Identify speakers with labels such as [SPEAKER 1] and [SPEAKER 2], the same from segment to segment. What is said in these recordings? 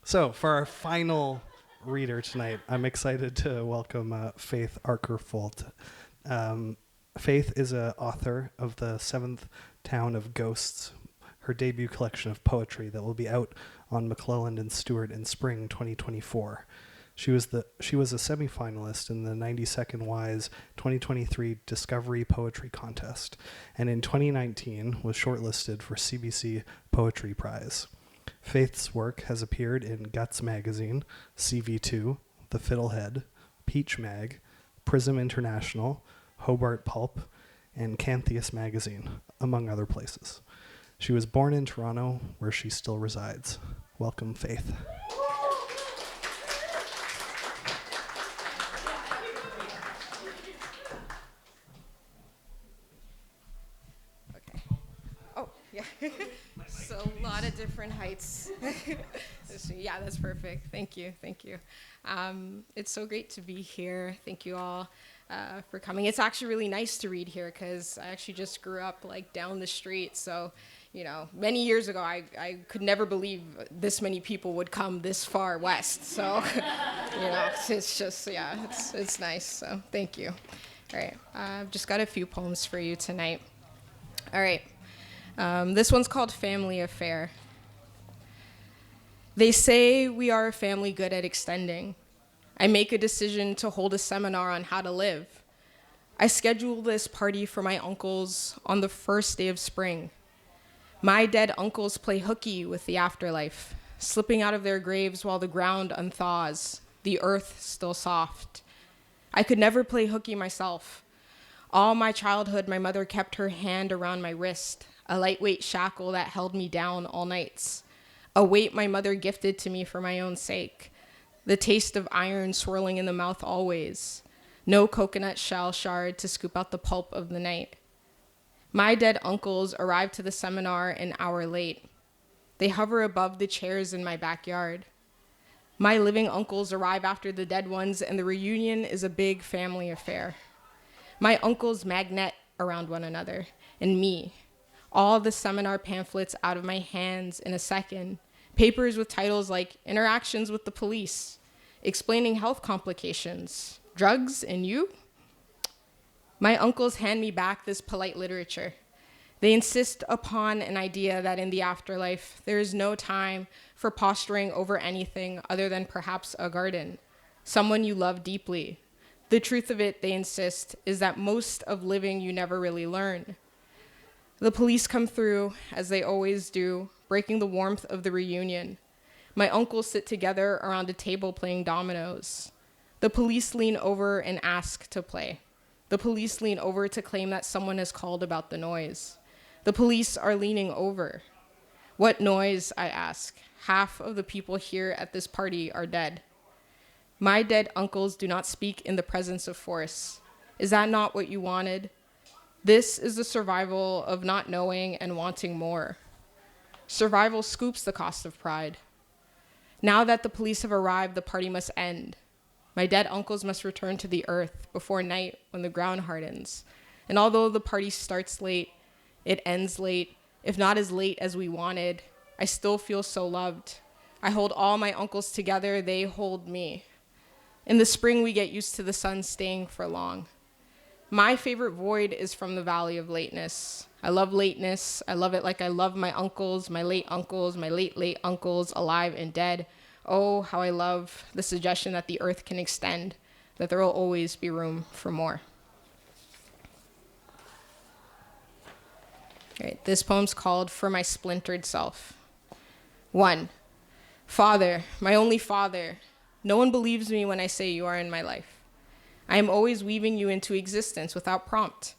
[SPEAKER 1] So for our final reader tonight, I'm excited to welcome Faith Arkorful. Faith is an author of The Seventh Town of Ghosts, her debut collection of poetry that will be out on McClelland and Stewart in spring 2024. She was a semifinalist in the 92nd Wise 2023 Discovery Poetry Contest, and in 2019 was shortlisted for CBC Poetry Prize. Faith's work has appeared in Guts Magazine, CV2, The Fiddlehead, Peach Mag, Prism International, Hobart Pulp, and Cantheus Magazine, among other places. She was born in Toronto, where she still resides. Welcome, Faith.
[SPEAKER 2] Okay. Oh, yeah. So a lot of different heights. Yeah, that's perfect. Thank you. It's so great to be here. Thank you all for coming. It's actually really nice to read here because I actually just grew up like down the street. So, many years ago, I could never believe this many people would come this far west. So, it's just, it's nice. So thank you. All right. I've just got a few poems for you tonight. All right. This one's called Family Affair. They say we are a family good at extending. I make a decision to hold a seminar on how to live. I schedule this party for my uncles on the first day of spring. My dead uncles play hooky with the afterlife, slipping out of their graves while the ground unthaws, the earth still soft. I could never play hooky myself. All my childhood, my mother kept her hand around my wrist, a lightweight shackle that held me down all nights, a weight my mother gifted to me for my own sake, the taste of iron swirling in the mouth always, no coconut shell shard to scoop out the pulp of the night. My dead uncles arrived to the seminar an hour late. They hover above the chairs in my backyard. My living uncles arrive after the dead ones, and the reunion is a big family affair. My uncles magnet around one another, and me. All the seminar pamphlets out of my hands in a second. Papers with titles like Interactions with the Police, Explaining Health Complications, Drugs and You? My uncles hand me back this polite literature. They insist upon an idea that in the afterlife, there is no time for posturing over anything other than perhaps a garden, someone you love deeply. The truth of it, they insist, is that most of living you never really learn. The police come through, as they always do, breaking the warmth of the reunion. My uncles sit together around a table playing dominoes. The police lean over and ask to play. The police lean over to claim that someone has called about the noise. The police are leaning over. What noise, I ask? Half of the people here at this party are dead. My dead uncles do not speak in the presence of force. Is that not what you wanted? This is the survival of not knowing and wanting more. Survival scoops the cost of pride. Now that the police have arrived, the party must end. My dead uncles must return to the earth before night when the ground hardens. And although the party starts late, it ends late, if not as late as we wanted, I still feel so loved. I hold all my uncles together, they hold me. In the spring, we get used to the sun staying for long. My favorite void is from the Valley of Lateness. I love lateness. I love it like I love my uncles, my late late uncles, alive and dead. Oh, how I love the suggestion that the earth can extend, that there will always be room for more. All right, this poem's called For My Splintered Self. 1. Father, my only father, no one believes me when I say you are in my life. I am always weaving you into existence without prompt,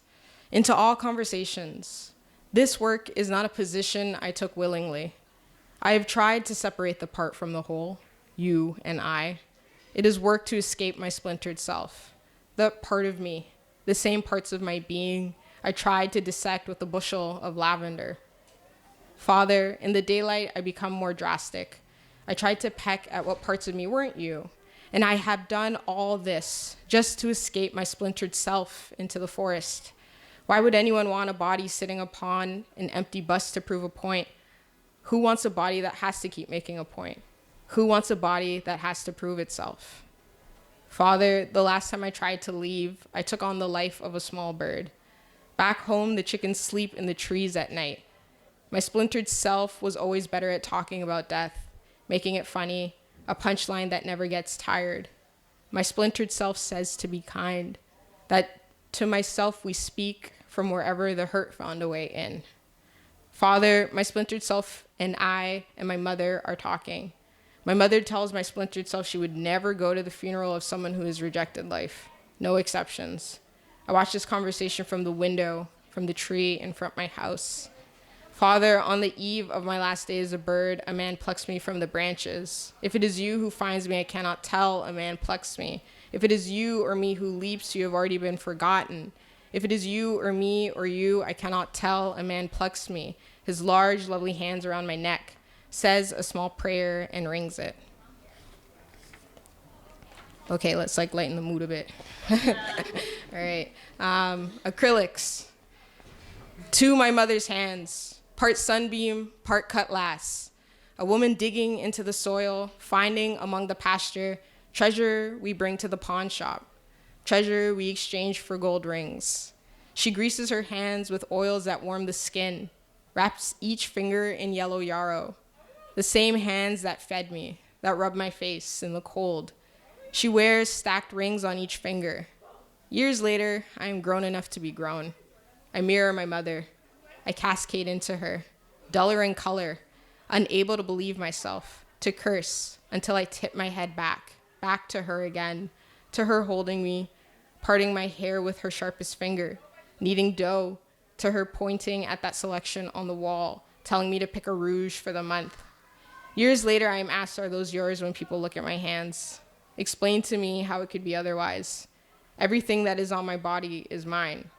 [SPEAKER 2] into all conversations. This work is not a position I took willingly. I have tried to separate the part from the whole, you and I. It is work to escape my splintered self, the part of me, the same parts of my being I tried to dissect with a bushel of lavender. Father, in the daylight, I become more drastic. I tried to peck at what parts of me weren't you, and I have done all this just to escape my splintered self into the forest. Why would anyone want a body sitting upon an empty bus to prove a point? Who wants a body that has to keep making a point? Who wants a body that has to prove itself? Father, the last time I tried to leave, I took on the life of a small bird. Back home, the chickens sleep in the trees at night. My splintered self was always better at talking about death, making it funny, a punchline that never gets tired. My splintered self says to be kind, that to myself we speak from wherever the hurt found a way in. Father, my splintered self and I and my mother are talking. My mother tells my splintered self she would never go to the funeral of someone who has rejected life. No exceptions. I watch this conversation from the window, from the tree in front of my house. Father, on the eve of my last day as a bird, a man plucks me from the branches. If it is you who finds me, I cannot tell, a man plucks me. If it is you or me who leaps, you have already been forgotten. If it is you or me or you, I cannot tell, a man plucks me. His large, lovely hands around my neck, says a small prayer and rings it. Okay, let's lighten the mood a bit. All right, acrylics. To my mother's hands. Part sunbeam, part cutlass. A woman digging into the soil, finding among the pasture, treasure we bring to the pawn shop, treasure we exchange for gold rings. She greases her hands with oils that warm the skin, wraps each finger in yellow yarrow, the same hands that fed me, that rubbed my face in the cold. She wears stacked rings on each finger. Years later, I am grown enough to be grown. I mirror my mother. I cascade into her, duller in color, unable to believe myself, to curse until I tip my head back to her again, to her holding me, parting my hair with her sharpest finger, kneading dough, to her pointing at that selection on the wall, telling me to pick a rouge for the month. Years later, I am asked, are those yours, when people look at my hands? Explain to me how it could be otherwise. Everything that is on my body is mine.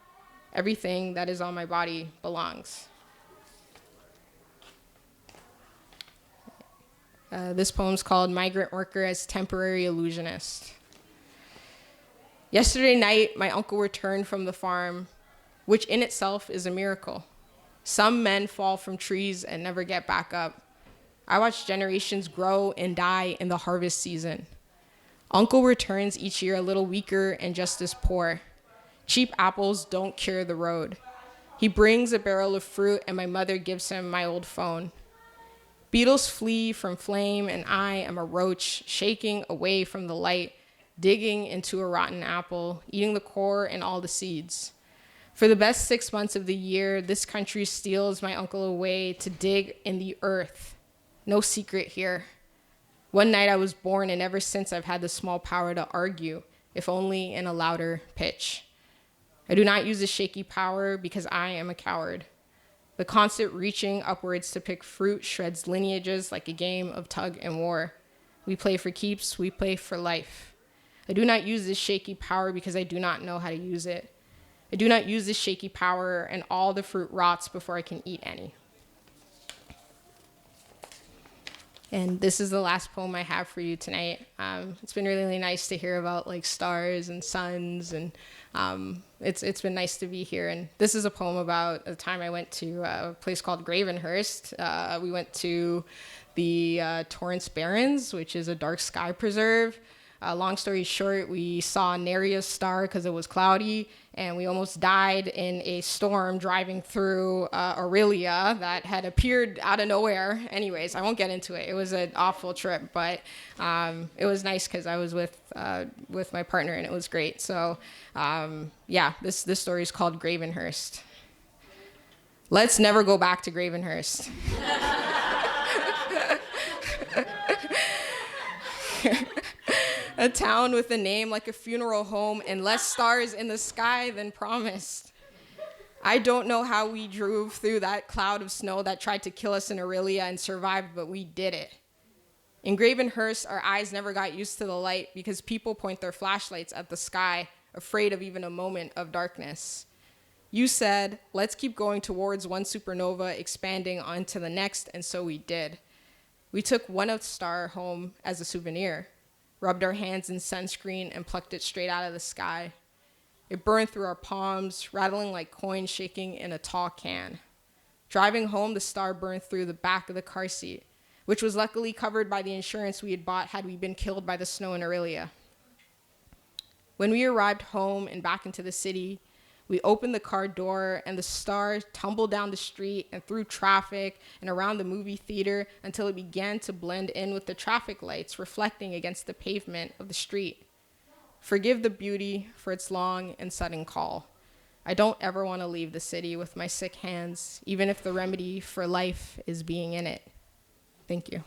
[SPEAKER 2] Everything that is on my body belongs. This poem's called Migrant Worker as Temporary Illusionist. Yesterday night, my uncle returned from the farm, which in itself is a miracle. Some men fall from trees and never get back up. I watch generations grow and die in the harvest season. Uncle returns each year a little weaker and just as poor. Cheap apples don't cure the road. He brings a barrel of fruit and my mother gives him my old phone. Beetles flee from flame and I am a roach shaking away from the light, digging into a rotten apple, eating the core and all the seeds. For the best 6 months of the year, this country steals my uncle away to dig in the earth. No secret here. One night I was born and ever since I've had the small power to argue, if only in a louder pitch. I do not use this shaky power because I am a coward. The constant reaching upwards to pick fruit shreds lineages like a game of tug and war. We play for keeps, we play for life. I do not use this shaky power because I do not know how to use it. I do not use this shaky power and all the fruit rots before I can eat any. And this is the last poem I have for you tonight. It's been really nice to hear about like stars and suns, and it's been nice to be here. And this is a poem about the time I went to a place called Gravenhurst. We went to the Torrance Barrens, which is a dark sky preserve. Long story short, we saw Nerea's star because it was cloudy, and we almost died in a storm driving through Aurelia that had appeared out of nowhere. Anyways, I won't get into it. It was an awful trip, but it was nice because I was with my partner, and it was great. So, yeah, this story is called Gravenhurst. Let's never go back to Gravenhurst. A town with a name like a funeral home and less stars in the sky than promised. I don't know how we drove through that cloud of snow that tried to kill us in Aurelia and survived, but we did it. In Gravenhurst, our eyes never got used to the light because people point their flashlights at the sky, afraid of even a moment of darkness. You said, let's keep going towards one supernova, expanding onto the next, and so we did. We took one star home as a souvenir, rubbed our hands in sunscreen, and plucked it straight out of the sky. It burned through our palms, rattling like coins shaking in a tall can. Driving home, the star burned through the back of the car seat. which was luckily covered by the insurance we had bought had we been killed by the snow in Aurelia. When we arrived home and back into the city, we opened the car door and the stars tumbled down the street and through traffic and around the movie theater until it began to blend in with the traffic lights reflecting against the pavement of the street. Forgive the beauty for its long and sudden call. I don't ever want to leave the city with my sick hands, even if the remedy for life is being in it. Thank you.